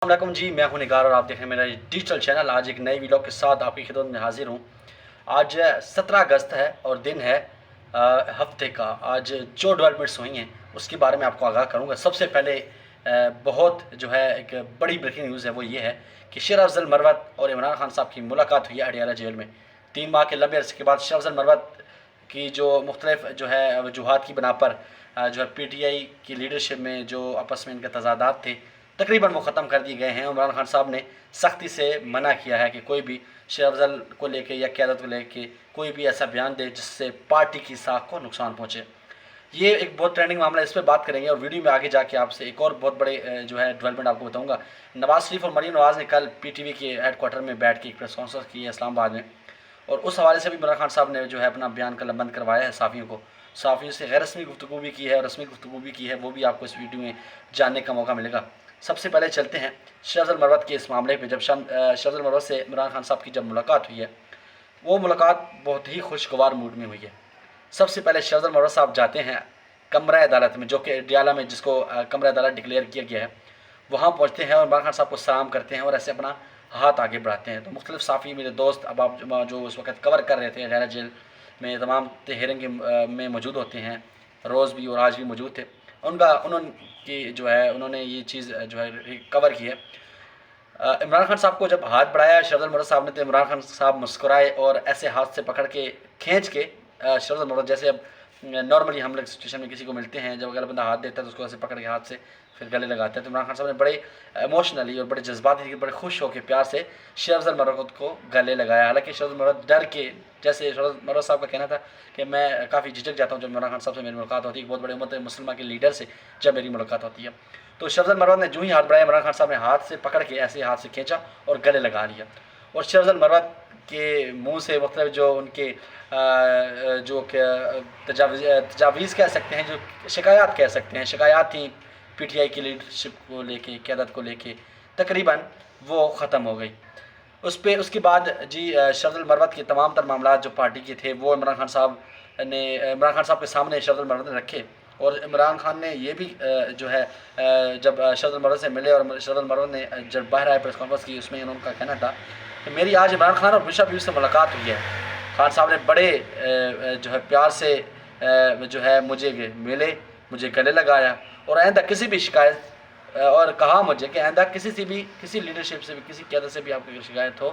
अस्सलाम जी, मैं हूं निगार और आप देख रहे हैं मेरा डिजिटल चैनल। आज एक नई वीडियो के साथ आपकी खिदमत में हाजिर हूं। आज 17 अगस्त है और दिन है हफ्ते का। आज जो डेवलपमेंट्स हुई हैं उसके बारे में आपको आगाह करूंगा। सबसे पहले बहुत जो है एक बड़ी ब्रेकिंग न्यूज़ है, वो ये है कि शेर अफजल मरवत और इमरान खान साहब की मुलाकात हुई है अडियाला जेल में। 3 माह के लंबे अरसे के बाद शेर अफजल मरवत की जो मुख्तलिफ जो है वजूहात की बना पर जो है PTI की लीडरशिप में जो आपस में इनके तजादात थे तकरीबन वो ख़त्म कर दिए गए हैं। इमरान खान साहब ने सख्ती से मना किया है कि कोई भी शेर अफजल को लेके या क़यादत को लेके कोई भी ऐसा बयान दे जिससे पार्टी की साख को नुकसान पहुँचे। ये एक बहुत ट्रेंडिंग मामला है, इस पर बात करेंगे और वीडियो में आगे जाके आपसे एक और बहुत बड़े जो है डेवलपमेंट आपको बताऊंगा। नवाज शरीफ और मरीम नवाज़ ने कल PTV के हेडक्वार्टर में बैठ के एक प्रेस कॉन्फ्रेंस की है इस्लामाबाद में, और उस हवाले से भी इमरान खान साहब ने जो है अपना बयान कलमबंद करवाया है साफ़ियों को। साफ़ियों से गैर रस्मी गुफ्तगू भी की है और रस्मी गुफ्तगू भी की है, वो भी आपको इस वीडियो में जानने का मौका मिलेगा। सबसे पहले चलते हैं शेर अफजल मरवत के इस मामले पे। जब शेर अफजल मरवत से इमरान खान साहब की जब मुलाकात हुई है, वो मुलाकात बहुत ही खुशगवार मूड में हुई है। सबसे पहले शेर अफजल मरवत साहब जाते हैं कमरा अदालत में, जो कि अडियाला में जिसको कमरा अदालत डिक्लेयर किया गया है। वहाँ पहुँचते हैं और इमरान खान साहब को सलाम करते हैं और ऐसे अपना हाथ आगे बढ़ाते हैं। तो मुख्तलिफ साफ़ी मेरे दोस्त अब आप जो उस वक्त कवर कर रहे थे अडियाला जेल में, तमाम तहरीर में मौजूद होते हैं, रोज़ भी और आज भी मौजूद थे। उन्होंने ये चीज़ जो है कवर की है। इमरान खान साहब को जब हाथ बढ़ाया शेर अफजल मरवत साहब ने, तो इमरान खान साहब मुस्कुराए और ऐसे हाथ से पकड़ के खींच के शेर अफजल मरवत, जैसे अब नॉर्मली हम लोग सिचुएशन में किसी को मिलते हैं, जब अगर बंदा हाथ देता है तो उसको ऐसे पकड़ के हाथ से फिर गले लगाता है, तो इमरान खान साहब ने बड़े इमोशनली और बड़े जज्बाती, बड़े खुश होकर प्यार से शेर अफजल मरवत को गले लगाया। हालांकि शेर अफजल मरवत डर के, जैसे शेर अफजल मरवत साहब का कहना था कि मैं काफ़ी झिझक जाता हूँ जब इमरान खान साहब से मेरी मुलाकात होती है, बहुत बड़े उम्मत मुसलमा के लीडर से जब मेरी मुलाकात होती है। तो शेर अफजल मरवत ने जो ही हाथ बढ़ाया, इमरान खान साहब ने हाथ से पकड़ के ऐसे हाथ से खींचा और गले लगा लिया। और शेर अफजल मरवत के मुंह से मतलब जो उनके जो तजावीज़ कह सकते हैं, जो शिकायत कह सकते हैं, शिकायत थी PTI की लीडरशिप को लेके, क़यादत को लेके, तकरीबन वो ख़त्म हो गई। उसके बाद जी शेर अफजल मरवत के तमाम तर मामला जो पार्टी के थे वो इमरान खान साहब के सामने शेर अफजल मरवत ने रखे। और इमरान खान ने ये भी जो है जब शेर अफजल मरवत से मिले और शेर अफजल मरवत ने जब बाहर आए प्रेस कॉन्फ्रेंस की, उसमें उनका कहना था कि मेरी आज इमरान खान और बुशरा बीवी से मुलाकात हुई है। खान साहब ने बड़े जो है प्यार से जो है मुझे मिले, मुझे गले लगाया और आइंदा किसी भी शिकायत और कहा मुझे कि आइंदा किसी लीडरशिप से भी, किसी क़यादत से भी आपको शिकायत हो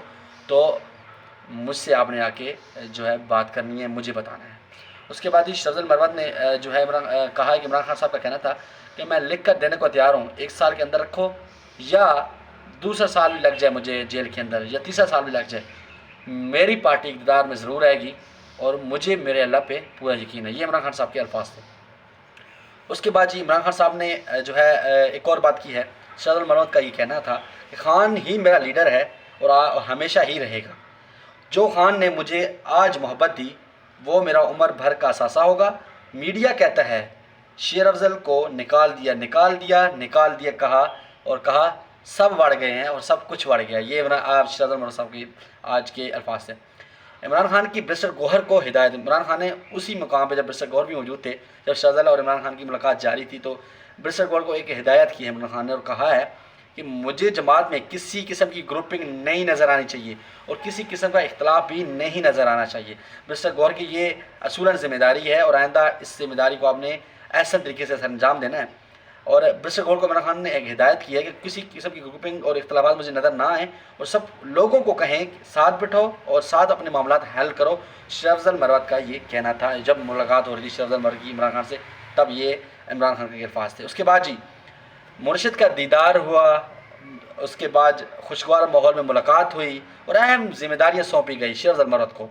तो मुझसे आपने आके जो है बात करनी है, मुझे बताना है। उसके बाद ही शेर अफजल मरवत ने जो है कहा है कि इमरान खान साहब का कहना था कि मैं लिख कर देने को तैयार हूँ, 1 साल के अंदर रखो या दूसरा साल भी लग जाए मुझे जेल के अंदर, या तीसरा साल भी लग जाए, मेरी पार्टी इक़्तिदार में ज़रूर आएगी और मुझे मेरे अल्लाह पे पूरा यकीन है। ये इमरान खान साहब के अल्फाज थे। उसके बाद जी इमरान खान साहब ने जो है एक और बात की है। शेर अफजल मरवत का ये कहना था कि खान ही मेरा लीडर है और हमेशा ही रहेगा। जो खान ने मुझे आज मोहब्बत दी वो मेरा उम्र भर का असासा होगा। मीडिया कहता है शेर अफजल को निकाल दिया कहा सब बढ़ गए हैं और सब कुछ बढ़ गया। ये आप शेर अफजल मरवत साहब की आज के अल्फाज थे। इमरान खान की बैरिस्टर गौहर को हिदायत, इमरान खान ने उसी मुकाम पर जब बैरिस्टर गौहर भी मौजूद थे, जब शेर अफजल और इमरान खान की मुलाकात जारी थी, तो बैरिस्टर गौहर को एक हिदायत की है इमरान खान ने और कहा है कि मुझे जमात में किसी किस्म की ग्रुपिंग नहीं नज़र आनी चाहिए और किसी किस्म का इख्तलाफ भी नहीं नज़र आना चाहिए। बैरिस्टर गौहर की ये असूलन ज़िम्मेदारी है और आइंदा इस ज़िम्मेदारी को आपने ऐसा तरीके से अंजाम देना है। और बैरिस्टर गौहर को इमरान खान ने एक हिदायत की है कि किसी किस्म की ग्रुपिंग और इख्तलाफात मुझे नज़र ना आए और सब लोगों को कहें साथ बैठो और साथ अपने मामला हल करो। शेर अफजल मरवत का ये कहना था जब मुलाकात हो रही थी शेर अफजल मरवत की इमरान खान से, तब ये इमरान खान के अल्फाज थे। उसके बाद जी मुर्शिद का दीदार हुआ, उसके बाद खुशगवार माहौल में मुलाकात हुई और अहम जिम्मेदारियाँ सौंपी गई शेर अफजल मरवत को।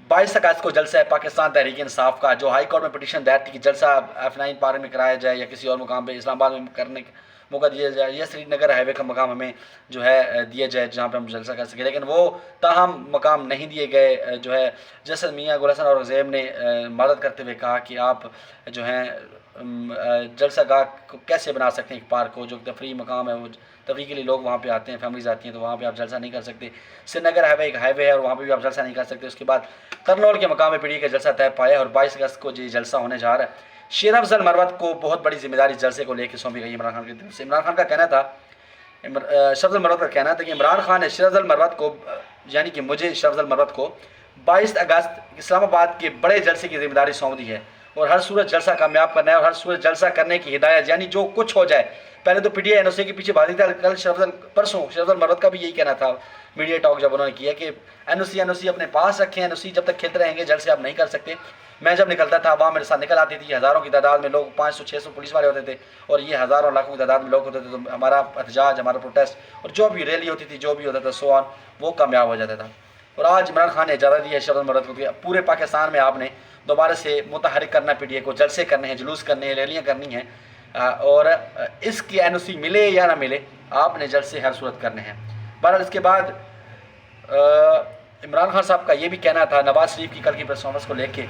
22 अगस्त को जलसा है पाकिस्तान तहरीक इंसाफ का, जो हाई कोर्ट में पटिशन दायर थी कि जलसा F9 पार्क में कराया जाए या किसी और मुकाम पे इस्लामाबाद में करने का मौका दिया जाए या श्रीनगर हाईवे का मकाम हमें जो है दिया जाए जहाँ पे हम जलसा कर सकें, लेकिन वो ताहम मकाम नहीं दिए गए। जो है जैसे मियाँ गुल हसन औरंगज़ेब ने मदद करते हुए कहा कि आप जो हैं जलसा गाह को कैसे बना सकते हैं एक पार्क को, जो तफरी मकाम है, वो तफरी के लिए लोग वहाँ पे आते हैं, फैमिलीज आती हैं, तो वहाँ पे आप जलसा नहीं कर सकते। श्रीनगर हाईवे एक हाईवे है और वहाँ पे भी आप जलसा नहीं कर सकते। उसके बाद करनौल के मकाम पर PTI का जलसा तय पाया और 22 अगस्त को जी जलसा होने जा रहा है। शेर अफजल मरवत को बहुत बड़ी जिम्मेदारी जलसे को लेकर सौंपी गई इमरान खान की तरफ से। इमरान खान का कहना था شرف المروت کا کہنا تھا کہ عمران خان نے شرف المروت کو یعنی کہ مجھے شرف المروت کو 22 اگست اسلام آباد کے بڑے جلسے کی ذمہ داری سونپ دی ہے اور ہر صورت جلسہ کامیاب کرنا ہے اور ہر صورت جلسہ کرنے کی ہدایت، یعنی جو کچھ ہو جائے. پہلے تو پی ٹی آئی این او سی کے پیچھے بھاگی تھا، کل پرسوں شرف المروت کا بھی یہی کہنا تھا میڈیا ٹاک جب انہوں نے کیا کہ این او سی اپنے پاس رکھیں، این او سی جب تک کھیلتے رہیں گے جلسے آپ نہیں کر سکتے. میں جب نکلتا تھا عوام میرے ساتھ نکل آتی تھی، ہزاروں کی تعداد میں لوگ، 500 600 پولیس والے ہوتے تھے اور یہ ہزاروں لاکھوں کی تعداد میں لوگ ہوتے تھے. تو ہمارا احتجاج، ہمارا پروٹیسٹ اور جو بھی ریلی ہوتی تھی، جو بھی ہوتا تھا سو آن، وہ کامیاب ہو جاتا تھا. اور آج عمران خان نے اجازت دی ہے شرف المروت کو کہ پورے پاکستان میں آپ نے دوبارہ سے متحرک کرنا پی ٹی آئی کو، جلسے کرنے ہیں، جلوس کرنے ہیں، ریلیاں کرنی ہیں اور اس کی این او سی ملے یا نہ ملے آپ نے جلسے ہر صورت کرنے ہیں. بہرحال اس کے بعد عمران خان صاحب کا یہ بھی کہنا تھا نواز شریف کی کل کی پریس کانفرنس کو لے کے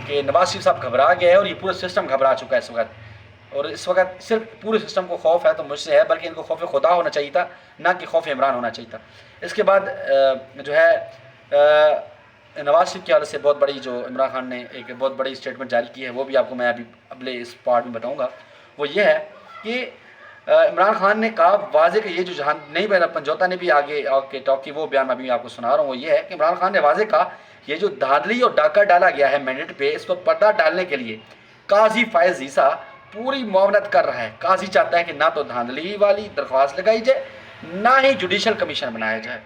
کہ نواز شریف صاحب گھبرا گئے ہیں اور یہ پورا سسٹم گھبرا چکا ہے اس وقت، اور اس وقت صرف پورے سسٹم کو خوف ہے تو مجھ سے ہے، بلکہ ان کو خوف خدا ہونا چاہیے تھا، نہ کہ خوف عمران ہونا چاہیے تھا. اس کے بعد جو ہے نواز شریف کے حوالے سے بہت بڑی جو عمران خان نے ایک بہت بڑی اسٹیٹمنٹ جاری کی ہے، وہ بھی آپ کو میں ابھی اگلے اس پارٹ میں بتاؤں گا. وہ یہ ہے کہ عمران خان نے کہا واضح کہ یہ جو جہاں نہیں بہنا پنجوتا نے بھی آگے کے ٹاک کی، وہ بیان میں ابھی آپ کو سنا رہا ہوں. وہ یہ ہے کہ عمران خان نے واضح کہا یہ جو دھاندلی اور ڈاکہ ڈالا گیا ہے مینڈیٹ پہ، اس پر پردہ ڈالنے کے لیے قاضی فائز عیسیٰ پوری معاونت کر رہا ہے. قاضی چاہتا ہے کہ نہ تو دھاندلی والی درخواست لگائی جائے، نہ ہی جوڈیشل کمیشن بنایا جائے.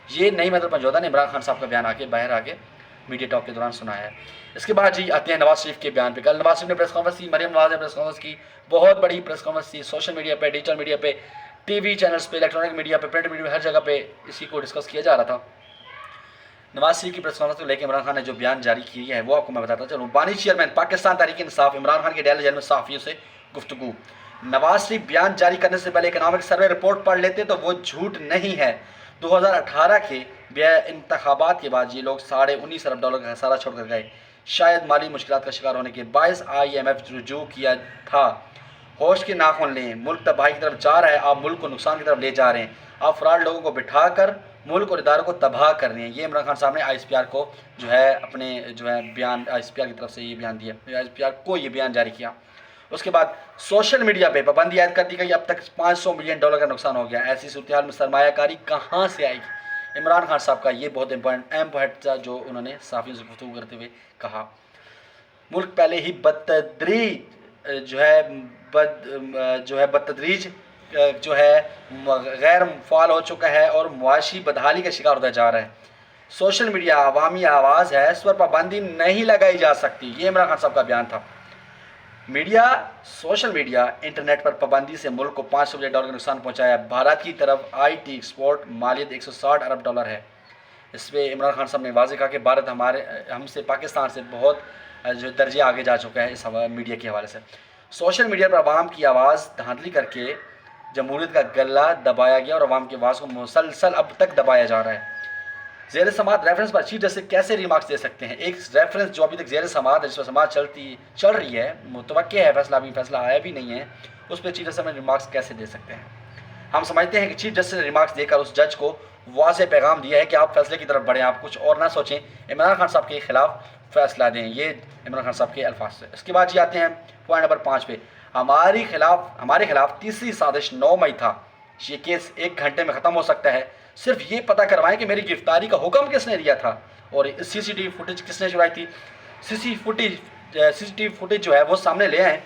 یہ نہیں مطلب پنجوتا نے عمران خان صاحب کا بیان باہر آ کے میڈیا ٹاک کے دوران سنایا ہے. اس کے بعد جی آتے ہیں نواز شریف کے بیان پہ. کل نواز شریف نے پریس کانفرنس کی، مریم نواز نے پریس کانفرنس کی، بہت بڑی پریس کانفرنس تھی. سوشل میڈیا پہ، ڈیجیٹل میڈیا پہ، ٹی وی چینلز پہ، الیکٹرانک میڈیا پہ، پرنٹ میڈیا پہ، ہر جگہ پہ اسی کو ڈسکس کیا جا رہا تھا. نواز شریف کی پریس کانفرنس کو لے کے عمران خان نے جو بیان جاری کی ہے وہ آپ کو میں بتاتا چلوں. بانی چیئرمین پاکستان تحریک انصاف عمران خان کے ڈیلی جیل میں صحافیوں سے گفتگو. نواز شریف بیان جاری کرنے سے پہلے اکنامک سروے رپورٹ پڑھ لیتے تو وہ جھوٹ نہیں ہے. 2018 کے انتخابات کے بعد یہ لوگ $19.5 ارب کا خسارہ چھوڑ کر گئے. شاید مالی مشکلات کا شکار ہونے کے باعث IMF رجوع کیا تھا. ہوش کے ناخن لیں، ملک تباہی کی طرف جا رہا ہے، آپ ملک کو نقصان کی طرف لے جا رہے ہیں، آپ فراڈ لوگوں کو بٹھا کر ملک اور اداروں کو تباہ کر رہے ہیں. یہ عمران خان صاحب نے ISPR کو جو ہے اپنے جو ہے بیان ISPR کی طرف سے یہ بیان دیا، ISPR کو یہ بیان جاری کیا. اس کے بعد سوشل میڈیا پہ پابندی عائد کر دی گئی. اب تک $500 ملین کا نقصان ہو گیا. ایسی صورتحال میں سرمایہ کاری کہاں سے آئے گی؟ عمران خان صاحب کا یہ بہت اہم پوائنٹ تھا جو انہوں نے صحافیوں سے گفتگو کرتے ہوئے کہا. ملک پہلے ہی بتدریج جو ہے غیر فعال ہو چکا ہے اور معاشی بدحالی کا شکار ہوتا جا رہا ہے. سوشل میڈیا عوامی آواز ہے، اس پر پابندی نہیں لگائی جا سکتی. یہ عمران خان صاحب کا بیان تھا. سوشل میڈیا انٹرنیٹ پر پابندی سے ملک کو $500 ملین کا نقصان پہنچایا. بھارت کی طرف IT ایکسپورٹ مالیت $160 ارب ہے. اس پہ عمران خان صاحب نے واضح کہا کہ بھارت ہم سے پاکستان سے بہت جو درجے آگے جا چکا ہے اس میڈیا کے حوالے سے. سوشل میڈیا پر عوام کی آواز دھاندلی کر کے جمہوریت کا گلا دبایا گیا اور عوام کی آواز کو مسلسل اب تک دبایا جا رہا ہے. زیر سماعت ریفرنس پر چیف جسٹس کیسے ریمارکس دے سکتے ہیں؟ ایک ریفرنس جو ابھی تک زیر سماعت ہے، جس پر سماعت چل رہی ہے، متوقع ہے فیصلہ آیا بھی نہیں ہے، اس پہ چیف جسٹس نے ریمارکس کیسے دے سکتے ہیں؟ ہم سمجھتے ہیں کہ چیف جسٹس نے ریمارکس دے کر اس جج کو واضح پیغام دیا ہے کہ آپ فیصلے کی طرف بڑھیں، آپ کچھ اور نہ سوچیں، عمران خان صاحب کے خلاف فیصلہ دیں. یہ عمران خان صاحب کے الفاظ سے. اس کے بعد یہ آتے ہیں پوائنٹ نمبر 5 پہ. ہمارے خلاف تیسری سازش 9 مئی تھا. یہ کیس 1 گھنٹے میں ختم ہو سکتا ہے. صرف یہ پتہ کروائیں کہ میری گرفتاری کا حکم کس نے دیا تھا اور CCTV فوٹیج کس نے چرائی تھی. CCTV فوٹیج جو ہے وہ سامنے لے آئیں.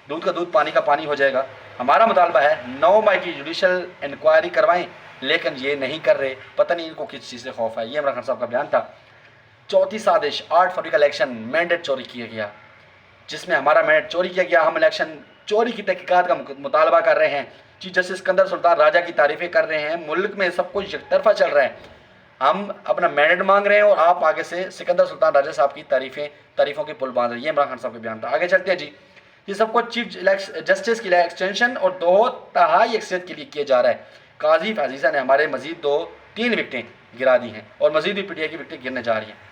دودھ کا دودھ، پانی کا پانی ہو جائے گا. ہمارا مطالبہ ہے 9 مئی کی جوڈیشل انکوائری کروائیں، لیکن یہ نہیں کر رہے. پتہ نہیں ان کو کس چیز سے خوف ہے. یہ عمران خان صاحب کا بیان تھا. چوتھی سازش 8 فروری کا الیکشن مینڈیٹ چوری کیا گیا، جس میں ہمارا مینڈیٹ چوری کیا گیا. ہم الیکشن چوری کی تحقیقات کا مطالبہ کر رہے ہیں. چیف جسٹس اسکندر سلطان راجہ کی تعریفیں کر رہے ہیں. ملک میں سب کچھ یک طرفہ چل رہا ہے. ہم اپنا مینڈیٹ مانگ رہے ہیں اور آپ آگے سے سکندر سلطان راجہ صاحب کی تعریفوں کے پل باندھ رہے ہیں. یہ عمران خان صاحب کا بیان تھا. آگے چلتے ہیں جی. یہ سب کچھ چیف جسٹس کی ایکسٹینشن اور 2/3 اکثریت کے لیے کیا جا رہا ہے. قاضی فیض نے ہمارے مزید 3 وکٹیں گرا دی ہیں اور مزید بھی PTI کی وکٹیں گرنے جا رہی ہیں.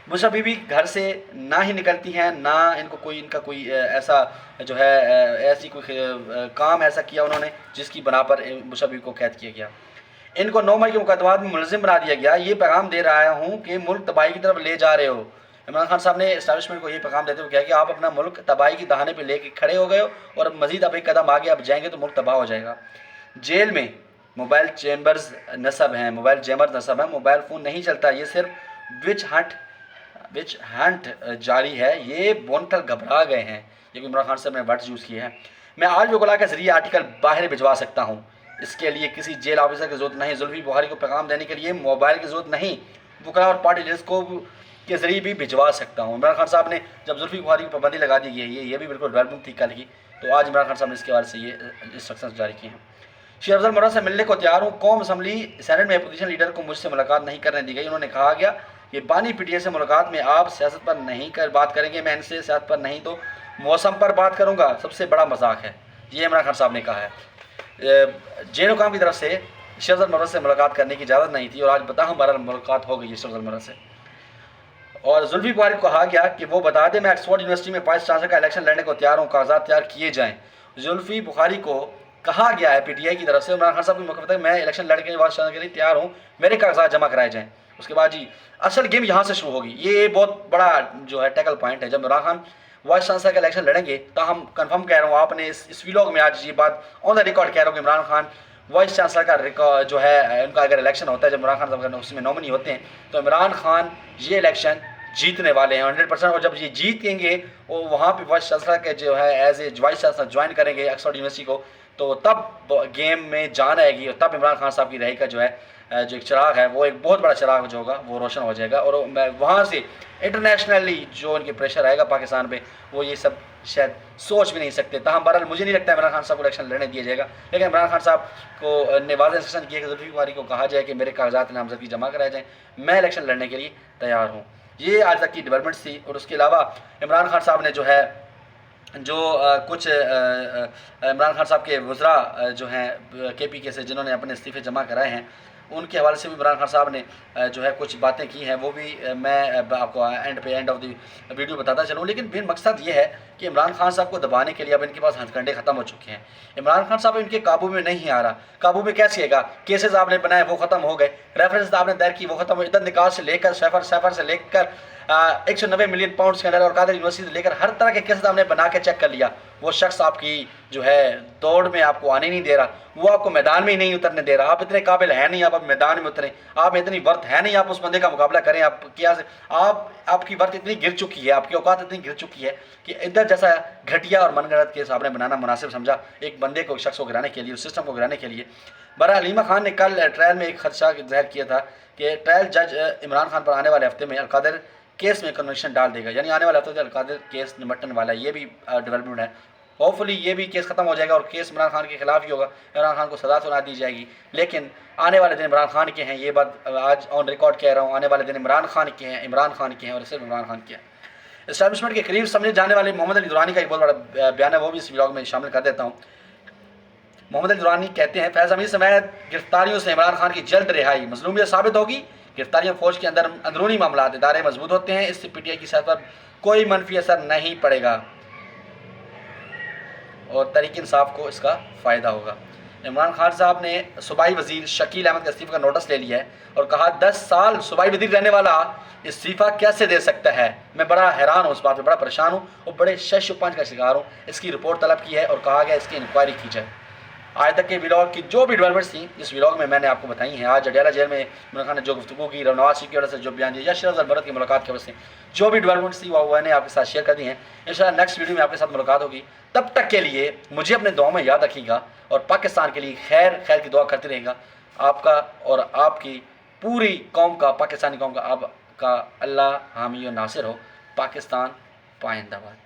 بشرا بی بی گھر سے نہ ہی نکلتی ہیں، نہ ان کا کوئی ایسا جو ہے ایسی کوئی کام ایسا کیا انہوں نے جس کی بنا پر بشرا بی بی کو قید کیا گیا. ان کو 9 مئی کے مقدمات میں ملزم بنا دیا گیا. یہ پیغام دے رہا ہوں کہ ملک تباہی کی طرف لے جا رہے ہو. عمران خان صاحب نے اسٹیبلشمنٹ کو یہ پیغام دیتے ہوئے کہا کہ آپ اپنا ملک تباہی کی دہانے پہ لے کے کھڑے ہو گئے ہو اور مزید اب ایک قدم آگے اب جائیں گے تو ملک تباہ ہو جائے گا. जेल में मोबाइल चैम्बर्स नस्ब हैं, मोबाइल जैमर नस्ब हैं, मोबाइल फ़ोन नहीं चलता, ये सिर्फ विच हंट जारी है। ये बोनकर घबरा गए हैं, ये इमरान खान साहब ने वर्ड्स यूज़ किए हैं। मैं आज भी गुला के ज़रिए आर्टिकल बाहर भिजवा सकता हूँ, इसके लिए किसी जेल ऑफिसर की ज़रूरत नहीं। जुल्फी बुखारी को पैगाम देने के लिए मोबाइल की ज़रूरत नहीं, वकला और पार्टी लीडर्स को के ज़रिए भी भिजवा सकता हूँ। इमरान खान साहब ने जब जुल्फी बुखारी की पाबंदी लगा दी है, ये भी बिल्कुल डेवलपमेंट थी कल की, तो आज इमरान खान साहब ने इसके बारे से ये इंस्ट्रक्शंस जारी किए हैं। शेख अफजल मोहर्रम से मिलने को तैयार हूँ। कौम असम्बली सेनेट में अपोजिशन लीडर को मुझसे मुलाकात नहीं करने दी गई। उन्होंने कहा गया कि बानी पीटीआई से मुलाकात में आप सियासत पर नहीं बात करेंगे, मैं इनसे सियासत पर नहीं तो मौसम पर बात करूँगा, सबसे बड़ा मजाक है, ये इमरान खान साहब ने कहा है। जेल हुकाम की तरफ से शेख अफजल मोहर्रम से मुलाकात करने की इजाज़त नहीं थी और आज बताऊँ बहरहाल मुलाकात हो गई है शेख अफजल मोहर्रम से। और जुल्फी बुखारी को कहा गया कि वो बता दें मैं ऑक्सफोर्ड यूनिवर्सिटी में वाइस चांसलर का इलेक्शन लड़ने को तैयार हूँ, कागजात तैयार किए जाएँ। जुल्फी बुखारी को कहा गया है पीटीआई की तरफ से, इमरान खान साहब की मुख्य मैं इलेक्शन लड़ने के वाइस चांसलर के लिए तैयार हूँ, मेरे कागजात जमा कराए जाएँ। उसके बाद जी असल गेम यहाँ से शुरू होगी। ये बहुत बड़ा जो है टैकल पॉइंट है। जब इमरान खान वाइस चांसलर का इलेक्शन लड़ेंगे तो हम कंफर्म कह रहा हूँ, आपने इस व्लॉग में आज ये बात ऑन द रिकॉर्ड कह रहा हूँ कि इमरान खान वाइस चांसलर का रिकॉर्ड जो है उनका अगर इलेक्शन होता है, जब इमरान खान साहब उसमें नॉमिनी होते हैं, तो इमरान खान ये इलेक्शन जीतने वाले हैं 100%। और जब ये जीतेंगे वो वहाँ पे वाइस चांसलर के जो है as a vice chancellor join करेंगे ऑक्सफोर्ड यूनिवर्सिटी को, तो तब गेम में जान आएगी और तब इमरान खान साहब की रही का जो है जो एक चिराग है वो एक बहुत बड़ा चिराग जो होगा वो रोशन हो जाएगा। और वहाँ से इंटरनेशनली जो उनके प्रेशर आएगा पाकिस्तान पे, वो ये सब शायद सोच भी नहीं सकते। ताहम बहरहाल मुझे नहीं लगता इमरान खान साहब को इलेक्शन लड़ने दिया जाएगा, लेकिन इमरान खान साहब को ने वाज़ेह इंस्ट्रक्शन किया कि जुल्फी बुखारी को कहा जाए कि मेरे कागजात नामजदगी जमा कराए जाएँ, मैं इलेक्शन लड़ने के लिए तैयार हूँ। ये आज तक की डेवलपमेंट थी। और उसके अलावा इमरान खान साहब ने जो है जो कुछ इमरान खान साहब के वज़रा जो हैं KPK से जिन्होंने अपने इस्तीफ़े जमा कराए हैं, उनके हवाले से भी इमरान खान साहब ने जो है कुछ बातें की हैं, वो भी मैं आपको एंड ऑफ द वीडियो बताता चलूँ। लेकिन मेन मकसद ये है कि इमरान खान साहब को दबाने के लिए अब इनके पास हथकंडे ख़त्म हो चुके हैं। इमरान खान साहब इनके काबू में नहीं आ रहा। काबू में कैसे आएगा? केसेस आपने बनाए वो ख़त्म हो गए, रेफरेंस आपने दायर की वो ख़त्म हो, इधर निकाल से लेकर सैफर से लेकर 190 मिलियन पाउंड स्कैंडल और कादिर यूनिवर्सिटी से लेकर हर तरह के केसेस आपने बना के चेक कर लिया। वो शख्स आपकी जो है दौड़ में आपको आने नहीं दे रहा, वो आपको मैदान में ही नहीं उतरने दे रहा। आप इतने काबिल हैं नहीं आप मैदान में उतरें, आप इतनी वर्थ है नहीं आप उस बंदे का मुकाबला करें। आप क्या से आपकी वर्थ इतनी गिर चुकी है, आपकी औकात इतनी गिर चुकी है कि इधर जैसा घटिया और मनगढ़ंत केस आपने बनाना मुनासिब समझा एक बंदे को, शख्स को गिराने के लिए, उस सिस्टम को गिराने के लिए। बहरहाल हलीमा खान ने कल ट्रायल में एक खदशा जाहिर किया था कि ट्रायल जज इमरान खान पर आने वाले हफ्ते में अलकादिर केस में कन्विक्शन डाल देगा, यानी आने वाले हफ्ते में अलकादिर केस निपटने वाला है। ये भी डेवलपमेंट है। होपफुली ये भी केस ख़त्म हो जाएगा और केस इमरान खान के खिलाफ ही होगा, इमरान खान को सज़ा सुना दी जाएगी। लेकिन आने वाले दिन इमरान खान के हैं, ये बात आज ऑन रिकॉर्ड कह रहा हूँ, आने वाले दिन इमरान खान के हैं, इमरान खान के हैं और सिर्फ इमरान खान के हैं। इस्टेब्लिशमेंट के करीब समझे जाने वाले मोहम्मद अली दुरानी का एक बहुत बड़ा बयान है, वो भी इस व्लॉग में शामिल कर देता हूँ। मोहम्मद अली दुरानी कहते हैं फैज़ हमीद समेत गिरफ्तारियों से इमरान खान की जल्द रिहाई मज़लूमियत साबित होगी। गिरफ्तारियाँ फ़ौज के अंदर अंदरूनी मामला इदारे मजबूत होते हैं, इससे PTI की सियासत पर कोई मनफी असर नहीं पड़ेगा और तहरीक इंसाफ को इसका फ़ायदा होगा। इमरान खान साहब ने सूबाई वज़ीर शकील अहमद के इस्तीफ़े का नोटिस ले लिया है और कहा 10 साल सूबाई वज़ीर रहने वाला इस्तीफ़ा कैसे दे सकता है। मैं बड़ा हैरान हूँ, इस बात पर बड़ा परेशान हूँ और बड़े शश पंच का शिकार हूँ। इसकी रिपोर्ट तलब की है और कहा गया इसकी इंक्वायरी की जाए। आज तक के व्लॉग की जो भी डेवलपमेंट्स थी इस व्लॉग में मैंने आपको बताई हैं। आज अडयाला जेल में इमरान खान ने जो गुफ्तगू की, नवाज शरीफ की वजह से जो बयान दिया या शेख अफजल मोहर्रम की मुलाकात की वजह से जो भी डेवलपमेंट्स थी वो मैंने आपके साथ शेयर कर दी हैं। इंशाल्लाह नेक्स्ट वीडियो में आपके साथ मुलाकात होगी। तब तक के लिए मुझे अपने दुआ में याद रखिएगा और पाकिस्तान के लिए खैर की दुआ करते रहेगा। आपका और आपकी पूरी कौम का, पाकिस्तानी कौम का आपका अल्लाह हामी और नासिर हो। पाकिस्तान पाइंदाबाद।